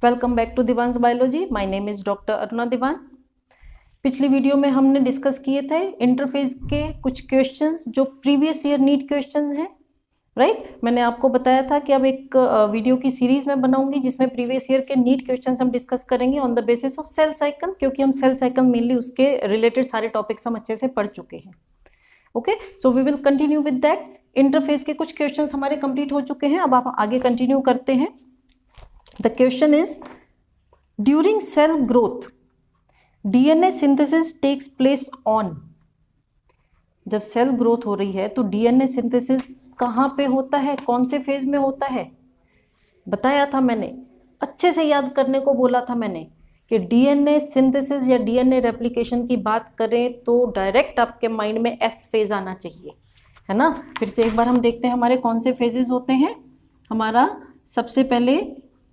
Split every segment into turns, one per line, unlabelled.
Welcome back to Diwan's biology. My name is doctor Aruna Diwan. पिछली video में हमने डिस्कस किए थे इंटरफेस के कुछ क्वेश्चंस जो प्रीवियस ईयर नीट क्वेश्चंस हैं, राइट। मैंने आपको बताया था कि अब एक वीडियो की सीरीज में बनाऊंगी जिसमें प्रीवियस ईयर के नीट क्वेश्चंस हम डिस्कस करेंगे on the basis of cell cycle, क्योंकि हम सेल साइकिल मेनली उसके रिलेटेड सारे टॉपिक्स हम अच्छे से पढ़ चुके हैं। Okay, so we will continue with that. Interphase के कुछ क्वेश्चंस हमारे कंप्लीट हो चुके हैं, अब आप आगे कंटिन्यू करते हैं। The question is, during cell growth, DNA synthesis takes place on। जब सेल ग्रोथ हो रही है तो डीएनए सिंथेसिस कहाँ पे होता है, कौन से फेज में होता है? बताया था मैंने, अच्छे से याद करने को बोला था मैंने कि डीएनए सिंथेसिस या डीएनए रेप्लिकेशन की बात करें तो डायरेक्ट आपके माइंड में एस फेज आना चाहिए, है ना। फिर से एक बार हम देखते हैं हमारे कौन से फेजेस होते हैं। हमारा सबसे पहले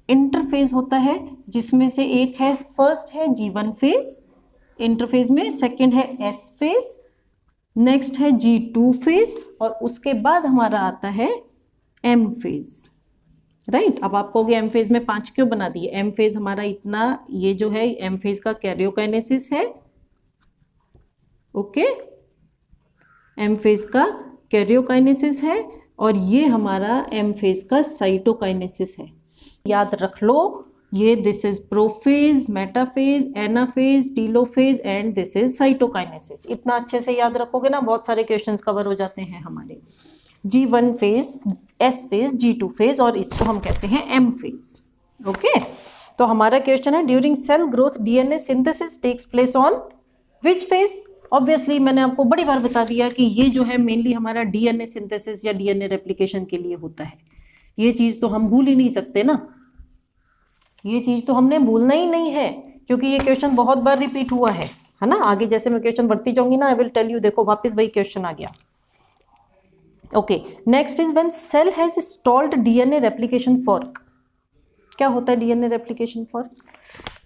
इंटरफेज होता है जिसमें से एक है, फर्स्ट है G1 फेज इंटरफेज में, सेकंड है S फेज, नेक्स्ट है G2 फेज और उसके बाद हमारा आता है M फेज, राइट। अब आप कहोगे M फेज में 5 क्यों बना दिए? M फेज हमारा इतना, ये जो है M फेज का कैरियोकाइनेसिस है, ओके, M फेज का कैरियोकाइनेसिस है और ये हमारा M फेज का साइटोकाइनेसिस है। याद रख लो, ये this is prophase, metaphase, anaphase, telophase and this is cytokinesis. इतना अच्छे से याद रखोगे ना, बहुत सारे क्वेश्चंस कवर हो जाते हैं हमारे। G1 phase, S phase, G2 phase और इसको हम कहते हैं M फेज। ओके, तो हमारा क्वेश्चन है, during cell growth DNA synthesis takes place on which phase. Obviously मैंने आपको बड़ी बार बता दिया कि ये जो है मेनली हमारा डीएनए सिंथेसिस या डीएनए रेप्लिकेशन के लिए होता है। ये चीज तो हम भूल ही नहीं सकते ना, ये चीज तो हमने भूलना ही नहीं है, क्योंकि ये क्वेश्चन बहुत बार रिपीट हुआ है ना। आगे जैसे मैं क्वेश्चन बढ़ती जाऊंगी ना, आई विल टेल यू, देखो वापस वही क्वेश्चन आ गया। Okay, next is when cell has installed DNA replication fork. क्या होता है DNA replication fork?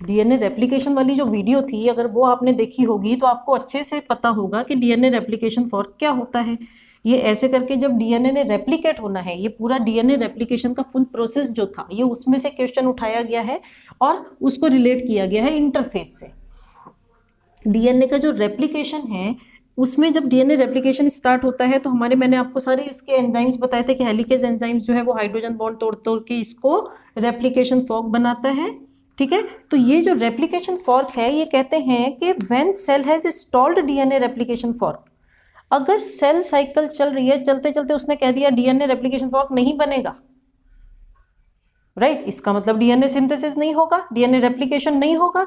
DNA replication वाली जो वीडियो थी, अगर वो आपने देखी होगी तो आपको अच्छे से पता होगा कि डीएनए रेप्लिकेशन फॉर्क क्या होता है। ये ऐसे करके जब डीएनए ने रेप्लिकेट होना है, ये पूरा डीएनए रेप्लिकेशन का फुल प्रोसेस जो था, ये उसमें से क्वेश्चन उठाया गया है और उसको रिलेट किया गया है इंटरफेस से। डीएनए का जो रेप्लिकेशन है, उसमें जब डीएनए रेप्लिकेशन स्टार्ट होता है तो हमारे, मैंने आपको सारे इसके एंजाइम्स बताए थे कि हेलिकेज एंजाइम्स जो है वो हाइड्रोजन बॉन्ड तोड़ तोड़ के इसको रेप्लिकेशन फॉर्क बनाता है, ठीक है। तो ये जो रेप्लिकेशन फॉर्क है, ये कहते हैं कि when cell has installed DNA replication fork. अगर सेल साइकिल चल रही है, चलते चलते उसने कह दिया डीएनए रेप्लिकेशन फॉर्क नहीं बनेगा, राइट, इसका मतलब डीएनए सिंथेसिस नहीं होगा, डीएनए रेप्लिकेशन नहीं होगा।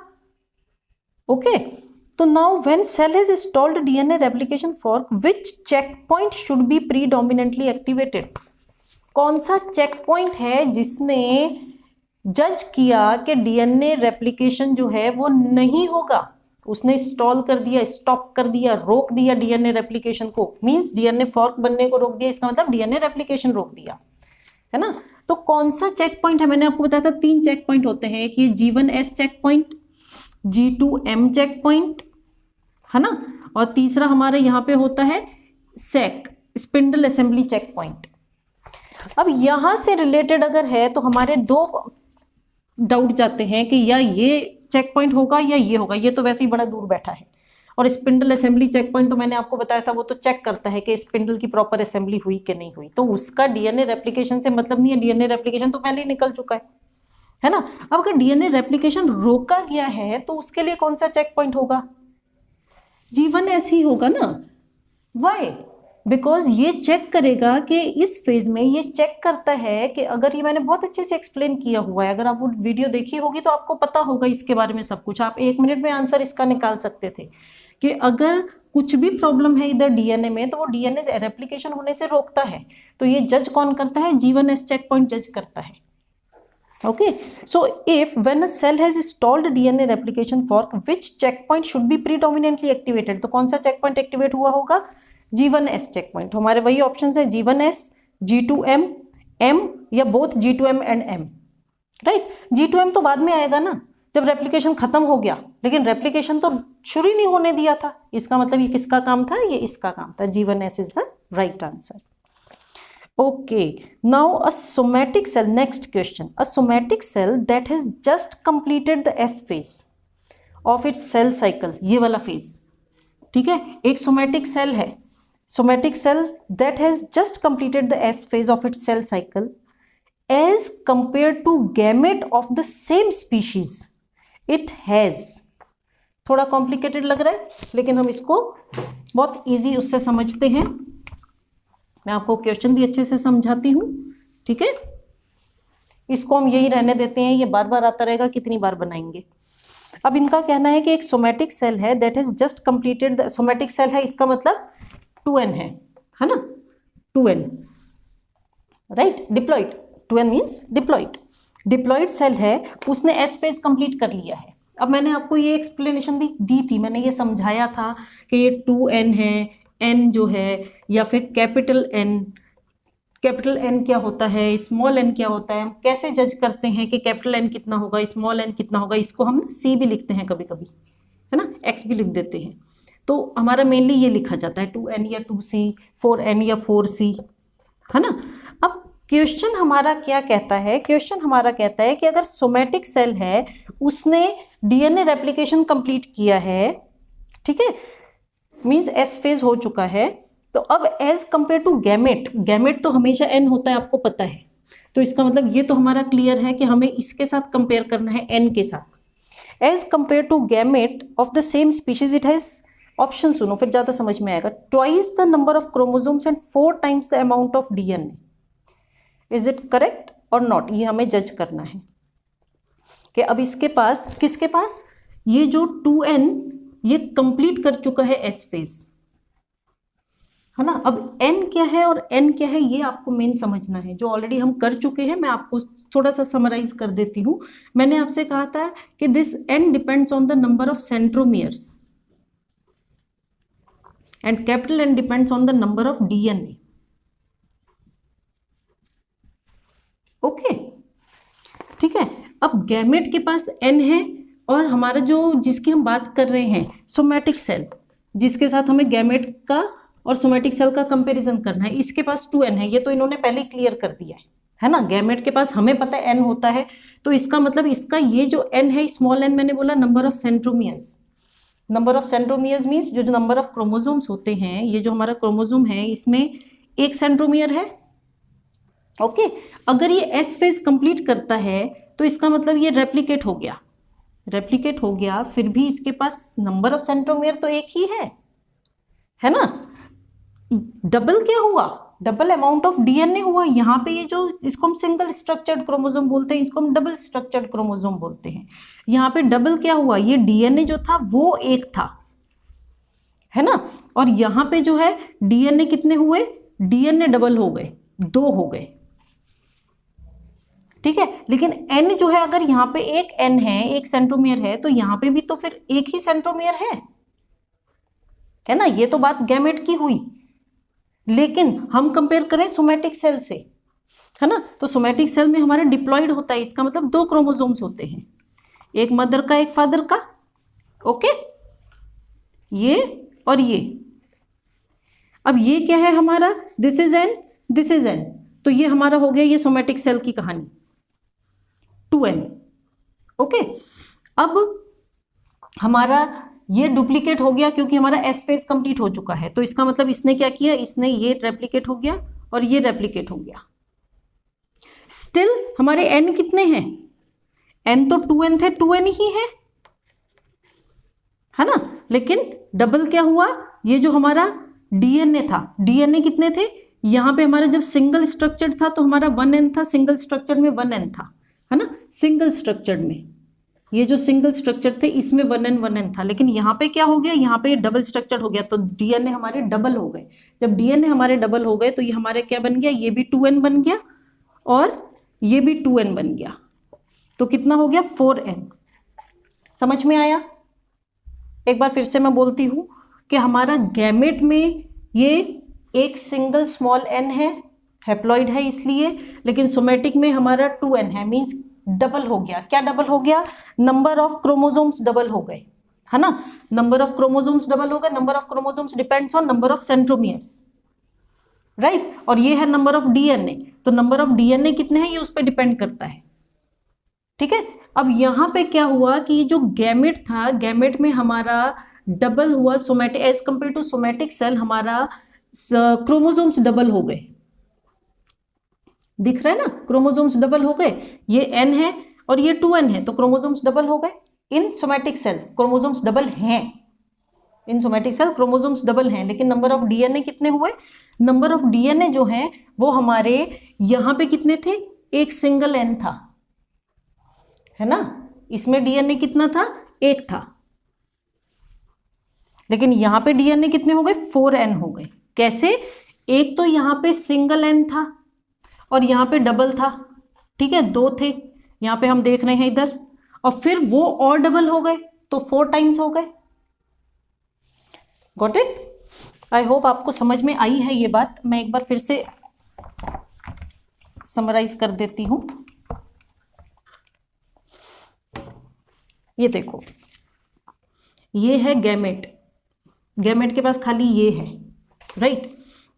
ओके, तो now when cell has installed DNA replication fork, which check point should be predominantly activated. कौन सा चेक पॉइंट है जिसने जज किया कि डीएनए रेप्लिकेशन जो है वो नहीं होगा, उसने स्टॉल कर दिया, स्टॉप कर दिया, रोक दिया डीएनए रेप्लिकेशन को, मींस डीएनए फॉर्क बनने को रोक दिया, इसका मतलब डीएनए रेप्लिकेशन रोक दिया, है ना। तो कौन सा चेक पॉइंट है? मैंने आपको बताया था 3 चेक पॉइंट होते हैं, कि G1S check point, G2M check point, है ना, और तीसरा हमारे यहाँ पे होता है सेक, स्पिंडल असेंबली चेक पॉइंट। अब यहां से रिलेटेड अगर है तो हमारे 2 डाउट जाते हैं कि या ये चेक पॉइंट होगा या ये होगा। ये तो वैसे ही बड़ा दूर बैठा है, और स्पिंडल असेंबली चेक पॉइंट तो मैंने आपको बताया था, वो तो चेक करता है कि स्पिंडल की प्रॉपर असेंबली हुई कि नहीं हुई, तो उसका डीएनए रेप्लिकेशन से मतलब नहीं है, डीएनए रेप्लिकेशन तो पहले ही निकल चुका है ना। अब अगर डीएनए रेप्लिकेशन रोका गया है तो उसके लिए कौन सा चेक पॉइंट होगा? G1S ही होगा ना। वाई? बिकॉज ये चेक करेगा कि इस फेज में ये चेक करता है कि अगर, ये मैंने बहुत अच्छे से एक्सप्लेन किया हुआ है, अगर आप वो वीडियो देखी होगी तो आपको पता होगा इसके बारे में सब कुछ। आप 1 मिनट में आंसर इसका निकाल सकते थे कि अगर कुछ भी प्रॉब्लम है इधर डीएनए में तो वो डीएनए रेप्लिकेशन होने से रोकता है। तो ये जज कौन करता है? G1S चेक पॉइंट जज करता है। Okay, so if when a cell has installed DNA replication fork, which checkpoint should be predominantly activated? तो कौन सा checkpoint activate हुआ होगा? G1S checkpoint। हमारे वही options है, G1S, G2M, M या both G2M and M, right? G2M तो बाद में आएगा ना, जब रेप्लिकेशन खत्म हो गया, लेकिन रेप्लिकेशन तो शुरू ही नहीं होने दिया था, इसका मतलब ये किसका काम था? ये इसका काम था। G1S is the right answer। Okay, now a somatic cell, next question, a somatic cell that has just completed the S phase of its cell cycle, ये वाला phase, ठीक है, एक somatic cell है, somatic cell that has just completed the S phase of its cell cycle as compared to gamete of the same species, it has, थोड़ा complicated लग रहा है लेकिन हम इसको बहुत इजी उससे समझते हैं, मैं आपको क्वेश्चन भी अच्छे से समझाती हूँ, ठीक है, इसको हम यही रहने देते हैं, ये बार बार आता रहेगा, कितनी बार बनाएंगे। अब इनका कहना है कि एक सोमैटिक सेल है that has just completed, somatic cell है इसका मतलब 2n है ना, 2n, right, diploid, 2n means diploid, diploid cell है, उसने एस फेज कंप्लीट कर लिया है। अब मैंने आपको ये एक्सप्लेनेशन भी दी थी, मैंने ये समझाया था कि ये 2n है, n जो है, या फिर कैपिटल N क्या होता है, स्मॉल n क्या होता है, हम कैसे जज करते हैं कि कैपिटल N कितना होगा, स्मॉल n कितना होगा, इसको हम C भी लिखते हैं कभी कभी, है ना, X भी लिख देते हैं, तो हमारा मेनली ये लिखा जाता है 2n या 2C, 4n या 4C, है ना। अब क्वेश्चन हमारा क्या कहता है, क्वेश्चन हमारा कहता है कि अगर सोमैटिक सेल है, उसने DNA रेप्लिकेशन कंप्लीट किया है, ठीक है, मीन्स एस फेज हो चुका है, तो अब as compare to gamete, gamete तो हमेशा n होता है, आपको पता है, तो इसका मतलब ये तो हमारा क्लियर है कि हमें इसके साथ कंपेयर करना है n के साथ। As compare to gamete of the same species it has, option सुनो फिर ज़्यादा समझ में आएगा, twice the number of chromosomes and 4 times the amount of DNA, is it correct और नॉट, ये हमें जज करना है कि अब इसके पास, किसके पास, ये जो 2n ये कंप्लीट कर चुका है एस फेज, है ना। अब n क्या है और n क्या है ये आपको मेन समझना है, जो ऑलरेडी हम कर चुके हैं, मैं आपको थोड़ा सा समराइज कर देती हूँ। मैंने आपसे कहा था कि this n depends on the number of centromeres and capital N depends on the number of DNA, okay, ठीक है। अब गैमेट के पास n है और हमारा जो जिसकी हम बात कर रहे हैं सोमैटिक सेल, जिसके साथ हमें गैमेट का और सोमैटिक सेल का कंपैरिजन करना है, इसके पास 2n है, ये तो इन्होंने पहले ही क्लियर कर दिया है ना। गैमेट के पास हमें पता है n होता है, तो इसका मतलब इसका ये जो n है, स्मॉल n मैंने बोला number of centromeres, number of centromeres means जो नंबर ऑफ क्रोमोसोम्स होते हैं, ये जो हमारा क्रोमोसोम है इसमें एक सेंट्रोमियर है, ओके। अगर ये एस फेज कंप्लीट करता है तो इसका मतलब ये रेप्लिकेट हो गया, रेप्लिकेट हो गया, फिर भी इसके पास नंबर ऑफ सेंट्रोमियर तो एक ही है ना। डबल क्या हुआ, डबल अमाउंट ऑफ DNA हुआ यहाँ पे, ये जो इसको हम सिंगल स्ट्रक्चर्ड क्रोमोसोम बोलते हैं, इसको हम डबल स्ट्रक्चर्ड क्रोमोसोम बोलते हैं। यहाँ पे डबल क्या हुआ, ये DNA जो था वो एक था, है ना, और यहाँ पे जो है DNA कितने हुए, DNA डबल हो गए, 2 हो गए, ठीक है। लेकिन n जो है, अगर यहाँ पे एक n है, एक सेंट्रोमियर है, तो यहाँ पे भी तो फिर एक ही सेंट्रोमियर है ना। ये तो बात गैमेट की हुई, लेकिन हम कंपेयर करें सोमैटिक सेल से, है ना, तो सोमैटिक सेल में हमारा डिप्लॉइड होता है, इसका मतलब 2 क्रोमोसोम्स होते हैं, एक मदर का एक फादर का, ओके, ये और ये। अब ये क्या है हमारा, this is n, this is n, तो ये हमारा हो गया ये सोमैटिक सेल की कहानी 2n, ओके। अब हमारा ये डुप्लीकेट हो गया क्योंकि हमारा एस फेज कंप्लीट हो चुका है, तो इसका मतलब इसने क्या किया, इसने ये रेप्लिकेट हो गया और ये रेप्लिकेट हो गया। स्टिल हमारे n कितने हैं, n तो 2n थे, 2n ही है ना, लेकिन डबल क्या हुआ, ये जो हमारा DNA था, DNA कितने थे, यहाँ पे हमारा जब सिंगल स्ट्रक्चर्ड था तो हमारा 1n था, सिंगल स्ट्रक्चर्ड में 1n था, है ना, सिंगल स्ट्रक्चर्ड में ये जो सिंगल स्ट्रक्चर थे इसमें 1n था, लेकिन यहाँ पे क्या हो गया, यहाँ पे डबल स्ट्रक्चर हो गया, तो DNA हमारे डबल हो गए। जब DNA हमारे डबल हो गए तो ये हमारे क्या बन गया, ये भी 2n बन गया और ये भी 2n बन गया, तो कितना हो गया 4n। समझ में आया? एक बार फिर से मैं बोलती हूँ कि हमारा गैमेट में ये एक सिंगल स्मॉल n है, हैप्लॉइड है इसलिए, लेकिन सोमैटिक में हमारा 2n है, मीन्स डबल हो गया। क्या डबल हो गया, नंबर ऑफ क्रोमोसोम्स डबल हो गए, है ना, नंबर ऑफ क्रोमोसोम्स डबल हो गए। Number of chromosomes depends on number of centromeres, right, और ये है नंबर ऑफ डीएनए, तो नंबर ऑफ डीएनए कितने हैं ये उस पर डिपेंड करता है, ठीक है। अब यहाँ पे क्या हुआ कि जो गैमेट था, गैमेट में हमारा डबल हुआ, somatic as compare to somatic cell हमारा क्रोमोसोम्स डबल हो गए, दिख रहा है ना, क्रोमोसोम्स डबल हो गए, ये n है और ये 2n है, तो क्रोमोसोम्स डबल हो गए। इन सोमैटिक सेल क्रोमोसोम्स डबल हैं, इन सोमैटिक सेल क्रोमोसोम्स डबल हैं, लेकिन नंबर ऑफ डीएनए कितने हुए, नंबर ऑफ डीएनए जो है वो हमारे यहाँ पे कितने थे, एक सिंगल n था, है ना, इसमें डीएनए कितना था, एक था, लेकिन यहाँ पे डीएनए कितने हो गए, 4n हो गए। कैसे, एक तो यहाँ पे सिंगल n था और यहाँ पे डबल था, ठीक है, दो थे, यहाँ पे हम देख रहे हैं इधर, और फिर वो और डबल हो गए तो 4 टाइम्स हो गए। गॉट इट, आई होप आपको समझ में आई है ये बात। मैं एक बार फिर से समराइज कर देती हूं। ये देखो, ये है गैमेट, गैमेट के पास खाली ये है, राइट,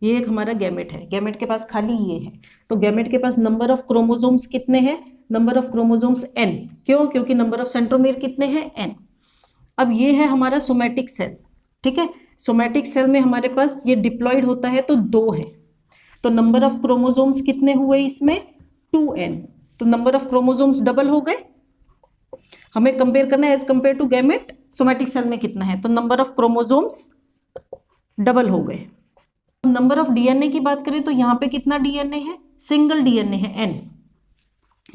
ये एक हमारा गैमेट है, गैमेट के पास खाली ये है, तो गैमेट के पास नंबर ऑफ क्रोमोसोम्स कितने हैं, नंबर ऑफ क्रोमोसोम्स n, क्यों, क्योंकि नंबर ऑफ सेंट्रोमेयर कितने हैं, n। अब ये है हमारा सोमैटिक सेल, ठीक है, सोमैटिक सेल में हमारे पास ये डिप्लॉयड होता है तो 2 है, तो नंबर ऑफ क्रोमोसोम्स कितने हुए इसमें, 2n, तो नंबर ऑफ क्रोमोसोम्स डबल हो गए। हमें कंपेयर करना है as compare to gamete, somatic cell में कितना है, तो नंबर ऑफ क्रोमोसोम्स डबल हो गए। नंबर ऑफ डीएनए की बात करें तो यहाँ पे कितना डीएनए है, सिंगल डीएनए है n,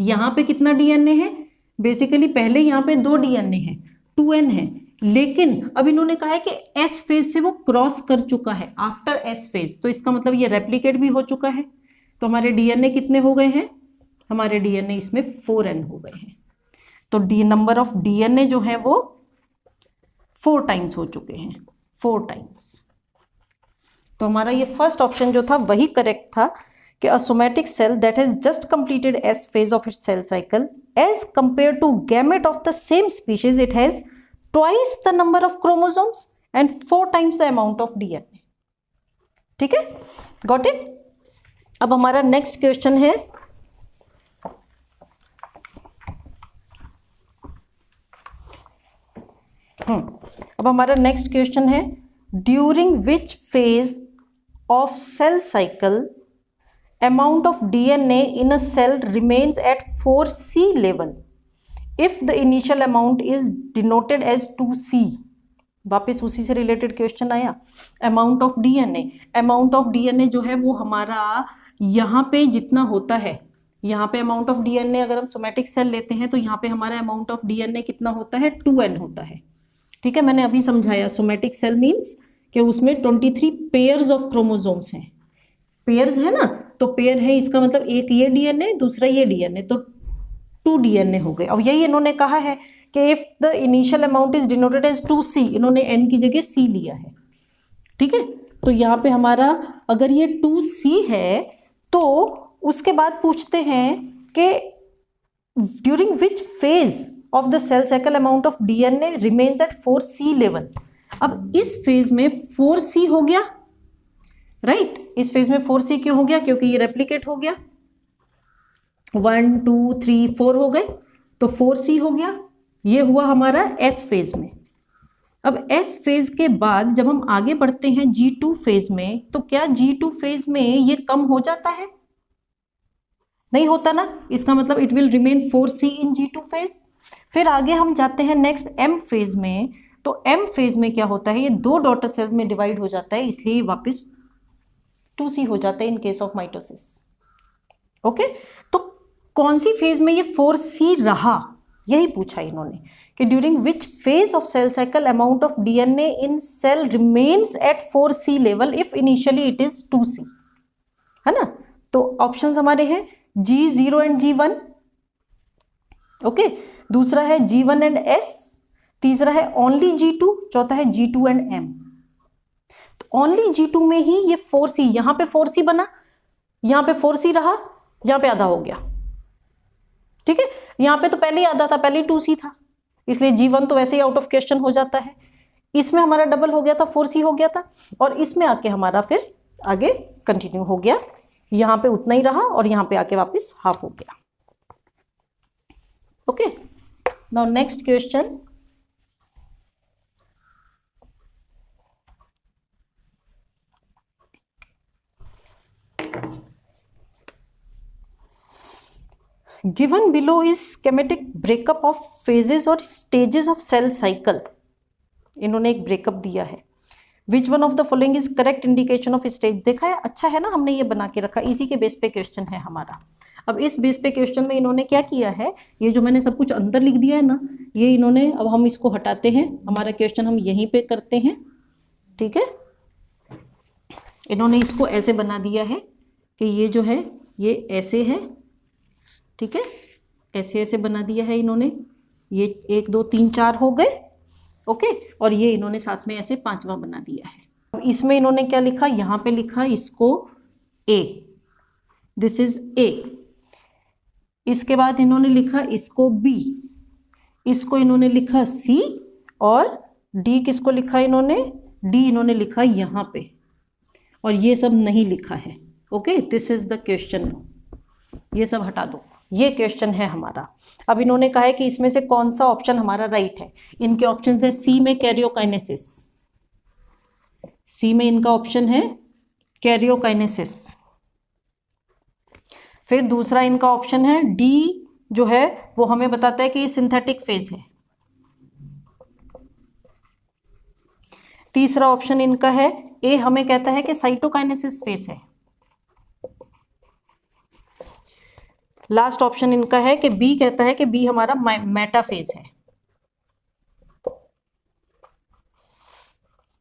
यहाँ पे कितना डीएनए है, बेसिकली पहले यहाँ पे 2 डीएनए है, 2n है, लेकिन अब इन्होंने कहा है कि s फेज से वो क्रॉस कर चुका है, आफ्टर s फेज, तो इसका मतलब ये रेप्लिकेट भी हो चुका है, तो हमारे डीएनए कितने हो गए हैं, हमारे डीएनए इसमें 4n हो गए हैं, तो नंबर ऑफ डीएनए जो है वो 4 टाइम्स हो चुके हैं, 4 टाइम्स। तो हमारा ये फर्स्ट ऑप्शन जो था वही करेक्ट था कि a somatic cell that has just completed S phase of its cell cycle as compare to gamete of the same species, it has twice the number of chromosomes and 4 times the amount of DNA. ठीक है, got it. अब हमारा next question है, अब हमारा next question है, during which phase of cell cycle amount of DNA in a cell remains at 4C level if the initial amount is denoted as 2C। वापस उसी से रिलेटेड क्वेश्चन आया, amount of DNA, amount of DNA जो है वो हमारा यहाँ पे जितना होता है, यहाँ पे अमाउंट ऑफ डीएनए अगर हम सोमैटिक सेल लेते हैं तो यहाँ पे हमारा अमाउंट ऑफ डीएनए कितना होता है, 2n होता है। ठीक है, मैंने अभी समझाया, सोमैटिक सेल मीन्स कि उसमें 23 पेयर्स ऑफ क्रोमोसोम्स हैं, पेयर्स है ना, तो पेयर है इसका मतलब एक ये डीएनए दूसरा ये डीएनए, तो 2 डीएनए हो गए। अब यही इन्होंने कहा है कि if the initial amount is denoted as 2C, इन्होंने n की जगह C लिया है। ठीक है, तो यहाँ पे हमारा अगर ये 2C है तो उसके बाद पूछते हैं कि during which phase of the cell cycle amount of DNA remains at 4C level. अब इस फेज में 4C हो गया, राइट, इस फेज में 4C क्यों हो गया, क्योंकि ये रेप्लिकेट हो गया, 1 2 3 4 हो गए, तो 4C हो गया। ये हुआ हमारा S फेज में। अब S फेज के बाद जब हम आगे बढ़ते हैं G2 फेज में, तो क्या G2 फेज में ये कम हो जाता है, नहीं होता ना, इसका मतलब it will remain 4C in G2 phase. फिर आगे हम जाते हैं नेक्स्ट M फेज में, तो M फेज में क्या होता है, ये 2 डॉटर सेल्स में डिवाइड हो जाता है, इसलिए वापस 2C हो जाता है in case of mitosis. Okay, तो कौन सी फेज में ये 4C रहा, यही पूछा इन्होंने कि during which phase of cell cycle amount of DNA in cell remains at 4C level if initially it is 2C, है ना। तो ऑप्शंस हमारे हैं G0 एंड G1, ओके, दूसरा है G1 एंड S, तीसरा है ओनली G2, चौथा है G2 and M। Only G2 में ही ये 4C, यहाँ पे 4C बना, यहाँ पे 4C रहा, यहाँ पे आधा हो गया। ठीक है, यहाँ पे तो पहले ही आधा था, पहले ही 2C था, इसलिए G1 तो वैसे ही आउट ऑफ क्वेश्चन हो जाता है। इसमें हमारा डबल हो गया था, 4C हो गया था, और इसमें आके हमारा फिर आगे कंटिन्यू हो गया, यहाँ पे उतना ही रहा और यहाँ पे आके वापस हाफ हो गया। Okay, now next question, given below is schematic breakup of phases or stages of cell cycle। इन्होंने एक ब्रेकअप दिया है। Which one of the following is correct indication of stage. देखा है, अच्छा है ना, हमने ये बना के रखा, इसी के बेस पे क्वेश्चन है हमारा। अब इस बेस पे क्वेश्चन में इन्होंने क्या किया है, ये जो मैंने सब कुछ अंदर लिख दिया है ना, ये इन्होंने, अब हम इसको हटाते हैं, हमारा क्वेश्चन हम यहीं पे करते हैं। ठीक है, इन्होंने इसको ऐसे बना दिया है कि ये जो है ये ऐसे है। ठीक है, ऐसे ऐसे बना दिया है इन्होंने, ये 1 2 3 4 हो गए। ओके, और ये इन्होंने साथ में ऐसे 5वां बना दिया है। अब इसमें इन्होंने क्या लिखा, यहाँ पे लिखा इसको ए, दिस इज ए। इसके बाद इन्होंने लिखा इसको बी, इसको इन्होंने लिखा सी, और डी किसको लिखा इन्होंने, डी इन्होंने लिखा यहाँ पे, और ये सब नहीं लिखा है। Okay, this is the question, ये सब हटा दो, ये क्वेश्चन है हमारा। अब इन्होंने कहा है कि इसमें से कौन सा ऑप्शन हमारा राइट है। इनके ऑप्शन है सी में कैरियोकाइनेसिस, सी में इनका ऑप्शन है कैरियोकाइनेसिस। फिर दूसरा इनका ऑप्शन है डी, जो है वो हमें बताता है कि ये सिंथेटिक फेज है। तीसरा ऑप्शन इनका है ए, हमें कहता है कि साइटोकाइनेसिस फेज है। लास्ट ऑप्शन इनका है कि बी कहता है कि बी हमारा मेटाफेज है।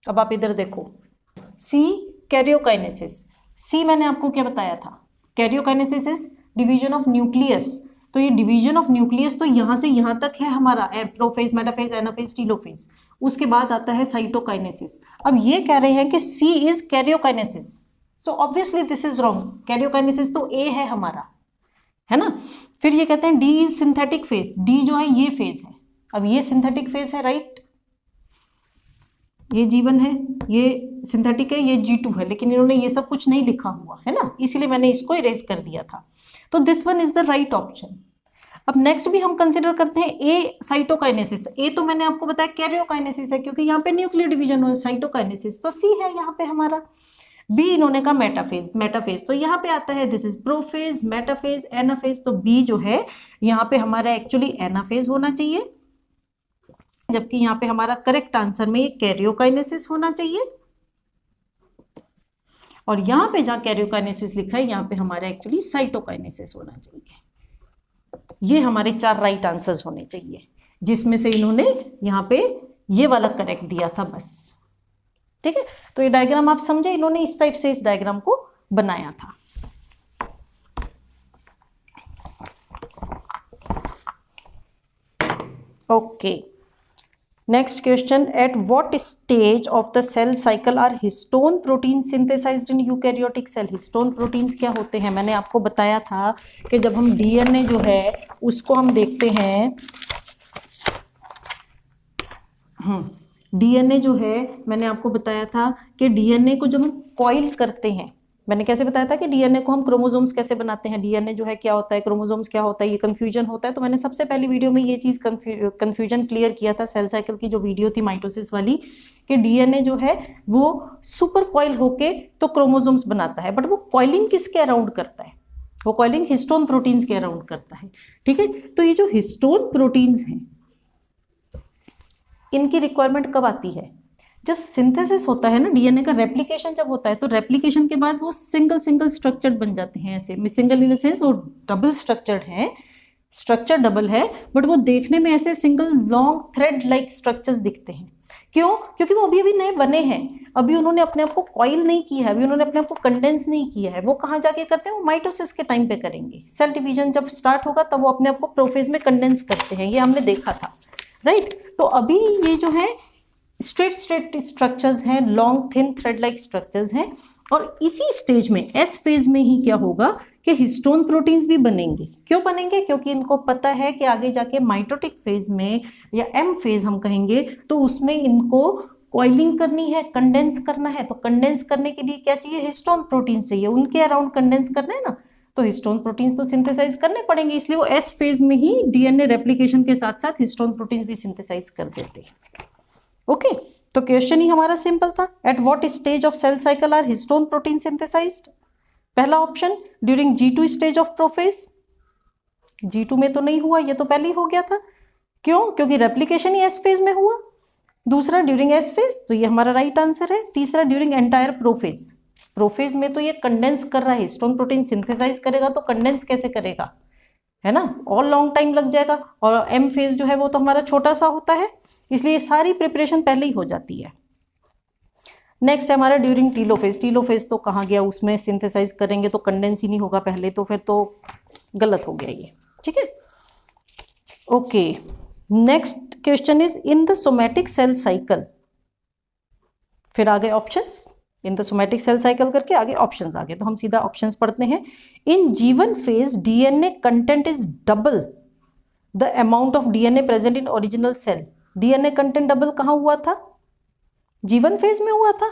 अब आप इधर देखो, सी कैरियोकाइनेसिस, सी मैंने आपको क्या बताया था, karyokinesis is division of nucleus. तो ये डिवीजन ऑफ न्यूक्लियस तो यहां से यहां तक है हमारा, प्रोफेज, मेटाफेज, एनाफेज, टीलोफेज। उसके बाद आता है साइटोकाइनेसिस। अब ये कह रहे हैं कि C is karyokinesis, so obviously this is wrong. Karyokinesis तो ए है हमारा, है ना। फिर ये कहते हैं D is synthetic phase, D जो है ये फेज है। अब ये सिंथेटिक फेज है, राइट, ये G1 है, ये सिंथेटिक है, ये G2 है, लेकिन इन्होंने ये सब कुछ नहीं लिखा हुआ है ना, इसीलिए मैंने इसको इरेज कर दिया था। तो this one is the right option. अब नेक्स्ट भी हम कंसिडर करते हैं ए, साइटोकाइनेसिस। ए तो मैंने आपको बताया कैरियोकाइनेसिस है, क्योंकि यहाँ पे न्यूक्लियर डिवीजन हो, साइटोकाइनेसिस तो सी है यहाँ पे हमारा। बी इन्होंने कहा मेटाफेज, मेटाफेज तो यहाँ पे आता है this is prophase, metaphase, anaphase. तो बी जो है यहाँ पे हमारा एक्चुअली एनाफेज होना चाहिए, जबकि यहाँ पे हमारा करेक्ट आंसर में कैरियोकाइनेसिस होना चाहिए। और यहाँ पे जहाँ कैरियोकाइनेसिस लिखा है यहाँ पे हमारा एक्चुअली साइटोकाइनेसिस होना चाहिए। ये हमारे 4 राइट आंसर्स होने चाहिए, जिसमें से इन्होंने यहाँ पे ये वाला करेक्ट दिया था बस। ठीक है, तो ये डायग्राम आप समझे, इन्होंने इस टाइप से इस डायग्राम को बनाया था। Okay, next question, at what stage of the cell cycle are histone protein synthesised in eukaryotic cell. Histone proteins क्या होते हैं, मैंने आपको बताया था कि जब हम डीएनए जो है उसको हम देखते हैं, डीएनए जो है मैंने आपको बताया था कि डीएनए को जब हम कॉइल करते हैं, मैंने कैसे बताया था कि डीएनए को हम क्रोमोसोम्स कैसे बनाते हैं, डीएनए जो है क्या होता है, क्रोमोसोम्स क्या होता है, ये कंफ्यूजन होता है। तो मैंने सबसे पहली वीडियो में ये चीज़ कंफ्यूजन क्लियर किया था, सेल साइकिल की जो वीडियो थी माइटोसिस वाली, कि डीएनए जो है वो सुपर कॉइल होके तो क्रोमोसोम्स बनाता है, बट वो कॉइलिंग किसके अराउंड करता है, वो कॉइलिंग हिस्टोन प्रोटीन्स के अराउंड करता है। ठीक है, तो ये जो हिस्टोन प्रोटीन्स हैं इनकी रिक्वायरमेंट कब आती है, जब सिंथेसिस होता है ना, डीएनए का रेप्लिकेशन जब होता है, तो रेप्लिकेशन के बाद वो सिंगल सिंगल स्ट्रक्चर्ड बन जाते हैं। ऐसे सिंगल इन द सेंस वो डबल स्ट्रक्चर्ड है, स्ट्रक्चर डबल है, बट वो देखने में ऐसे single long thread like structures दिखते हैं। क्यों? क्योंकि वो अभी अभी नए बने हैं, अभी उन्होंने अपने आप को कॉइल नहीं किया है, अभी उन्होंने अपने आप को कंडेंस नहीं किया है। वो कहाँ जाके करते हैं, वो माइटोसिस के टाइम पे करेंगे। सेल डिवीजन जब स्टार्ट होगा तब वो अपने आप को प्रोफेज में कंडेंस करते हैं, ये हमने देखा था, राइट। तो अभी ये जो है स्ट्रेट स्ट्रक्चर्स हैं, long thin thread like structures हैं, और इसी स्टेज में एस फेज में ही क्या होगा कि हिस्टोन प्रोटीन्स भी बनेंगे। क्यों बनेंगे? क्योंकि इनको पता है कि आगे जाके माइटोटिक फेज में या एम फेज हम कहेंगे, तो उसमें इनको कॉइलिंग करनी है, कंडेंस करना है, तो कंडेंस करने के लिए क्या चाहिए, हिस्टोन प्रोटीन्स चाहिए, उनके अराउंड कंडेंस करना है ना, तो हिस्टोन प्रोटीन्स तो सिंथेसाइज करने पड़ेंगे, इसलिए वो एस फेज में ही डीएनए रेप्लिकेशन के साथ साथ हिस्टोन प्रोटीन्स भी सिंथेसाइज कर देते हैं। ओके, तो क्वेश्चन ही हमारा सिंपल था, at what stage of cell cycle are histone protein synthesized. पहला option during G2 stage of prophase, G2 में तो नहीं हुआ, ये तो पहले ही हो गया था, क्यों, क्योंकि रेप्लिकेशन ही एस फेज में हुआ। दूसरा ड्यूरिंग एस फेज, तो ये हमारा राइट आंसर है। तीसरा ड्यूरिंग एंटायर प्रोफेज, प्रोफेज में तो ये कंडेंस कर रहा है, हिस्टोन प्रोटीन सिंथेसाइज करेगा तो कंडेंस कैसे करेगा, है ना, और लॉन्ग टाइम लग जाएगा, और एम फेज जो है वो तो हमारा छोटा सा होता है, इसलिए सारी प्रिपरेशन पहले ही हो जाती है। नेक्स्ट है हमारा ड्यूरिंग टीलोफेज, टीलोफेज तो कहाँ गया, उसमें सिंथेसाइज करेंगे तो कंडेंस ही नहीं होगा पहले, तो फिर तो गलत हो गया ये, ठीक है। Okay, next question is in the somatic cell cycle, फिर आगे options, in the somatic cell cycle करके आगे ऑप्शंस आ गए, तो हम सीधा ऑप्शंस पढ़ते हैं। In G1 phase DNA content is double the amount of DNA present in original cell, DNA content double कहाँ हुआ था, G1 फेज में हुआ था,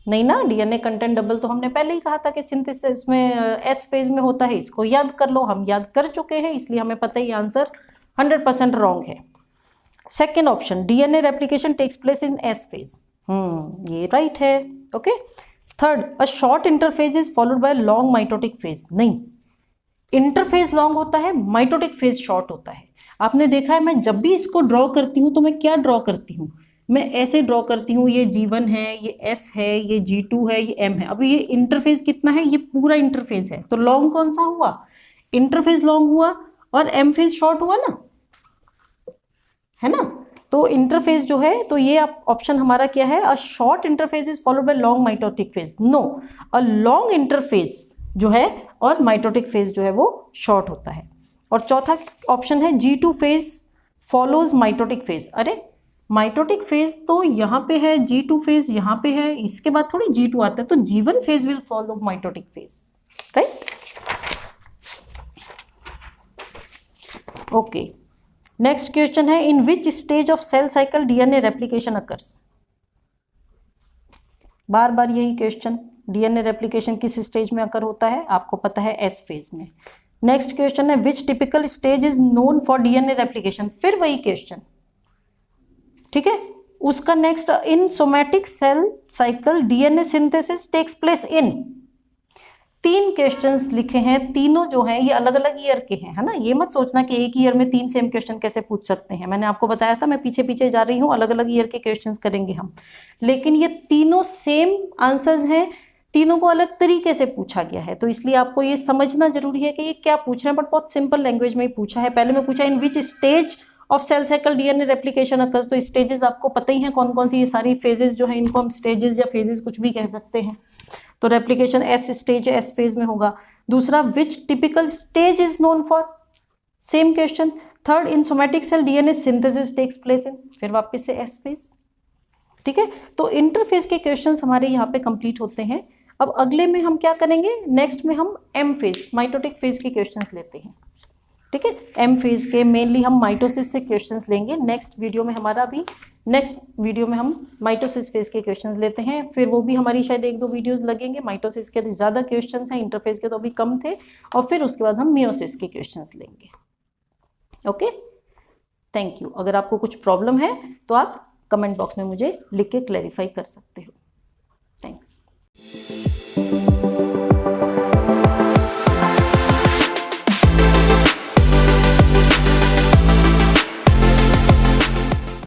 नहीं ना, डीएनए कंटेंट डबल तो हमने पहले ही कहा था कि सिंथेसिस में एस फेज में होता है, इसको याद कर लो, हम याद कर चुके हैं, इसलिए हमें पता ही आंसर 100% रॉन्ग है। Second option DNA replication takes place in S phase, ये राइट है। Okay, third a short interphase is followed by long mitotic phase, नहीं, इंटरफेज लॉन्ग होता है, माइटोटिक फेज शॉर्ट होता है। आपने देखा है मैं जब भी इसको ड्रॉ करती हूँ तो मैं क्या ड्रॉ करती हूँ, मैं ऐसे ड्रॉ करती हूँ, ये G1 है, ये S है, ये G2 है, ये M है। अभी ये इंटरफेज कितना है, ये पूरा इंटरफेज है, तो लॉन्ग कौन सा हुआ, इंटरफेज लॉन्ग हुआ, और M फेज शॉर्ट हुआ ना, है ना, तो इंटरफेज जो है, तो ये ऑप्शन हमारा क्या है, a short interphase is followed by long mitotic phase, no, a long interphase जो है और माइटोटिक फेज जो है वो शॉर्ट होता है। और चौथा ऑप्शन है G2 phase follows mitotic phase, अरे माइटोटिक फेज तो यहाँ पे है, G2 फेज यहाँ पे है, इसके बाद थोड़ी G2 आता है, तो G1 phase will follow mitotic phase, right. Okay, next question है in which stage of cell cycle DNA replication occurs, बार बार यही क्वेश्चन, डीएनए रेप्लिकेशन किस स्टेज में अकर होता है, आपको पता है एस फेज में। नेक्स्ट क्वेश्चन है which typical stage is known for DNA replication, फिर वही क्वेश्चन, ठीक है। उसका next in somatic cell cycle DNA synthesis takes place in, तीन क्वेश्चंस लिखे हैं, तीनों जो हैं ये अलग अलग ईयर के हैं, है ना, ये मत सोचना कि एक ईयर में तीन सेम क्वेश्चन कैसे पूछ सकते हैं, मैंने आपको बताया था मैं पीछे पीछे जा रही हूँ, अलग अलग ईयर के क्वेश्चंस करेंगे हम, लेकिन ये तीनों सेम आंसर्स हैं, तीनों को अलग तरीके से पूछा गया है, तो इसलिए आपको ये समझना जरूरी है कि ये क्या पूछ रहे हैं, बट बहुत सिंपल लैंग्वेज में ही पूछा है। पहले में पूछा in which stage of cell cycle DNA replication occurs, तो स्टेजेस आपको पता ही है कौन कौन सी, ये सारी फेजेस जो है इनको हम स्टेजेस या फेजेस कुछ भी कह सकते हैं, तो replication S stage S phase में होगा। दूसरा which typical stage is known for, same question. Third in somatic cell DNA synthesis takes place in, फिर वापस से एस फेज, ठीक है। तो इंटरफेज के क्वेश्चंस हमारे यहाँ पे कंप्लीट होते हैं। अब अगले में हम क्या करेंगे, नेक्स्ट में हम एम फेज माइटोटिक फेज के क्वेश्चंस लेते हैं, ठीक है। एम फेज के मेनली हम माइटोसिस से क्वेश्चंस लेंगे नेक्स्ट वीडियो में, हमारा अभी नेक्स्ट वीडियो में हम माइटोसिस फेज के क्वेश्चंस लेते हैं, फिर वो भी हमारी शायद एक दो वीडियोस लगेंगे, माइटोसिस के ज़्यादा क्वेश्चंस हैं, इंटरफेज के तो अभी कम थे, और फिर उसके बाद हम मियोसिस के क्वेश्चंस लेंगे। Okay, thank you. अगर आपको कुछ प्रॉब्लम है तो आप कमेंट बॉक्स में मुझे लिख के क्लैरिफाई कर सकते हो। थैंक्स।